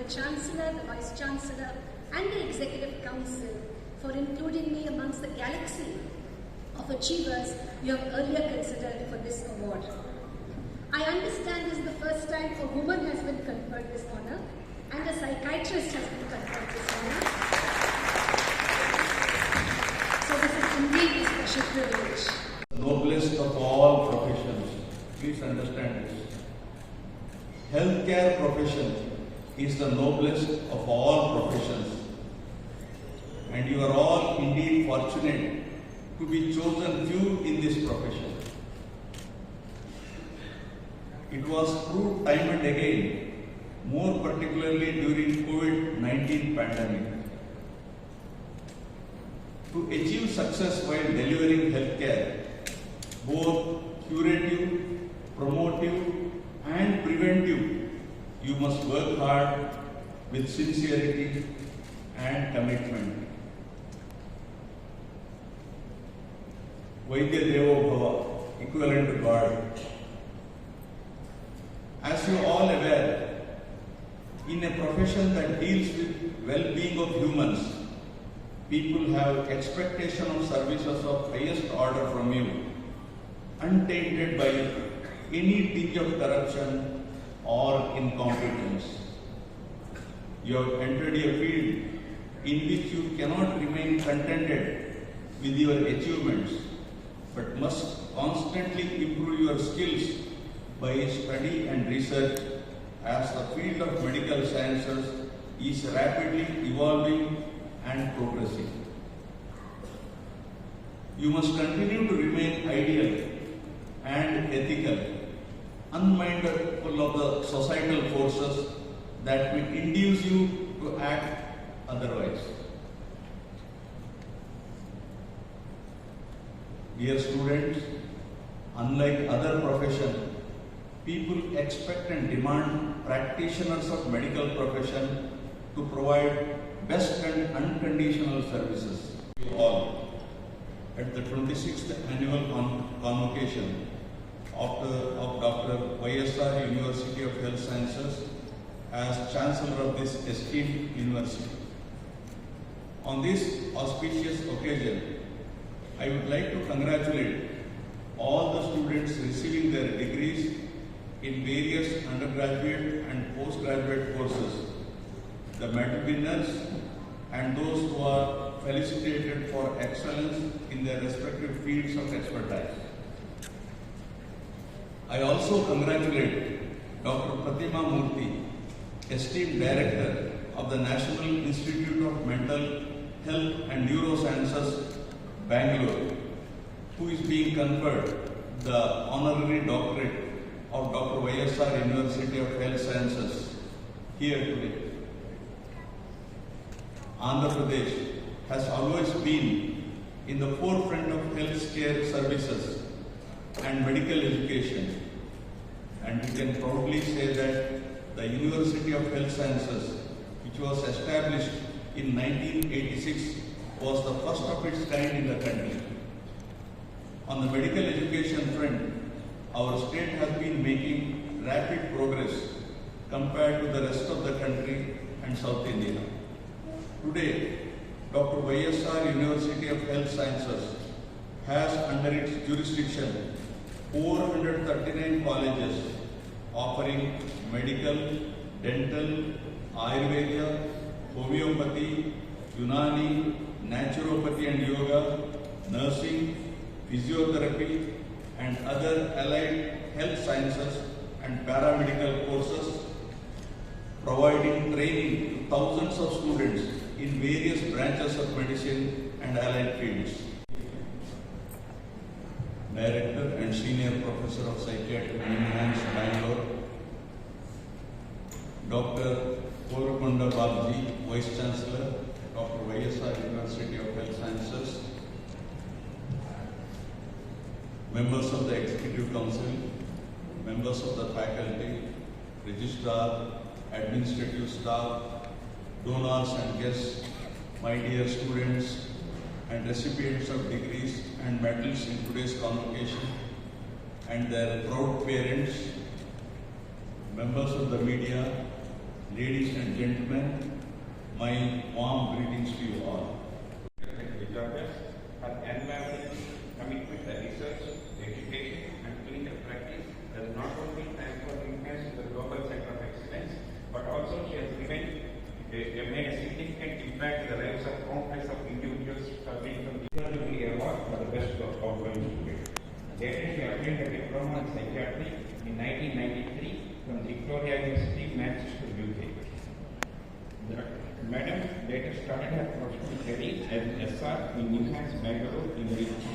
the Chancellor, the Vice Chancellor and the Executive Council for including me amongst the galaxy of achievers you have earlier considered for this award. I understand this is the first time a woman has been conferred this honor and a psychiatrist has been conferred this honor. So this is indeed a special privilege. Noblest of all professions. Please understand this. Healthcare profession is the noblest of all professions. And you are all indeed fortunate to be chosen few in this profession. It was proved time and again, more particularly during COVID-19 pandemic. To achieve success while delivering healthcare, both curative, promotive and preventive, you must work hard with sincerity and commitment. Vaidya Devo Bhava, equivalent to God. As you are all aware, in a profession that deals with well-being of humans, people have expectation of services of highest order from you, untainted by any tinge of corruption or incompetence. You have entered a field in which you cannot remain contented with your achievements, but must constantly improve your skills by study and research, as the field of medical sciences is rapidly evolving and progressing. You must continue to remain ideal and ethical, unmindful of the societal forces that may induce you to act otherwise. Dear students, unlike other professions, people expect and demand practitioners of medical profession to provide best and unconditional services to all. At the 26th annual convocation of Dr. YSR University of Health Sciences as Chancellor of this esteemed university. On this auspicious occasion, I would like to congratulate all the students receiving their degrees in various undergraduate and postgraduate courses, the medal winners and those who are felicitated for excellence in their respective fields of expertise. I also congratulate Dr. Pratima Murthy, esteemed Director of the National Institute of Mental Health and Neurosciences, Bangalore, who is being conferred the honorary doctorate of Dr. YSR University of Health Sciences here today. Andhra Pradesh has always been in the forefront of healthcare services and medical education, and we can proudly say that the University of Health Sciences, which was established in 1986, was the first of its kind in the country. On the medical education front, our state has been making rapid progress compared to the rest of the country and South India. Today, Dr. YSR University of Health Sciences has under its jurisdiction 439 colleges offering medical, dental, Ayurveda, homeopathy, Unani, naturopathy and yoga, nursing, physiotherapy and other allied health sciences and paramedical courses, providing training to thousands of students in various branches of medicine and allied fields. Director and Senior Professor of Psychiatry, NIMHANS, Bangalore, Dr. Korukonda Babji, Vice Chancellor, Dr. YSR University of Health Sciences, members of the Executive Council, members of the faculty, registrar, administrative staff, donors and guests, my dear students and recipients of degrees and medals in today's convocation, and their proud parents, members of the media, ladies and gentlemen, my warm greetings to you all. Georgia, her unwavering commitment to research, education, and clinical practice has not only transformed Imhas to the global center of excellence, but also she has made a significant impact in the lives of countless of individuals serving from the Jubilee Award for the best outgoing student. Later, she obtained a diploma in psychiatry in 1993 from Victoria University, Manchester, UK. Madam later started her professional career as an SR in Imhas, Bangalore in the